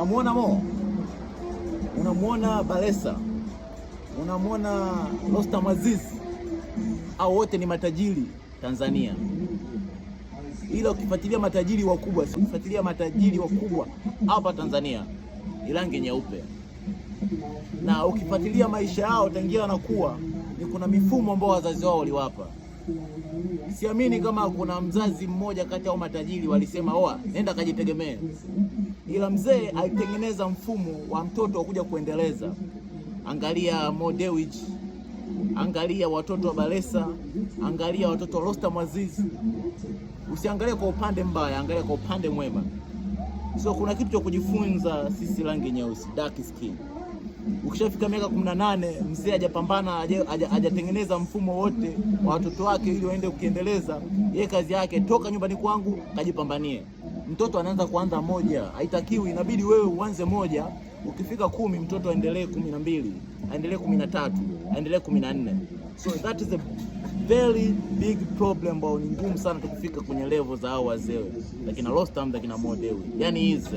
Unamwona Mo, unamwona Balesa, unamwona Rostam Aziz, au wote ni matajiri Tanzania. Ila ukifuatilia matajiri wakubwa, ukifuatilia matajiri wakubwa hapa Tanzania ni rangi nyeupe, na ukifuatilia maisha yao tangia wanakuwa ni kuna mifumo ambao wazazi wao waliwapa. Siamini kama kuna mzazi mmoja kati ya matajiri walisema oa nenda kajitegemee, ila mzee alitengeneza mfumo wa mtoto wa kuja kuendeleza. Angalia Mo Dewji, angalia watoto wa Balesa, angalia watoto wa Rostam Aziz. Usiangalie kwa upande mbaya, angalia kwa upande mwema. So kuna kitu cha kujifunza sisi rangi nyeusi, dark skin. Ukishafika miaka 18, mzee hajapambana, hajatengeneza mfumo wote wa watoto wake ili waende kuendeleza. Yeye kazi yake toka nyumbani kwangu kajipambanie. Mtoto anaanza kuanza moja, haitakiwi, inabidi wewe uanze moja. Ukifika 10 mtoto aendelee 12, aendelee 13, aendelee 14. So that is a very big problem ambao ni ngumu sana tukifika kwenye level za hao wazee. Lakini Rostam, lakini Mo Dewji. Yaani hizi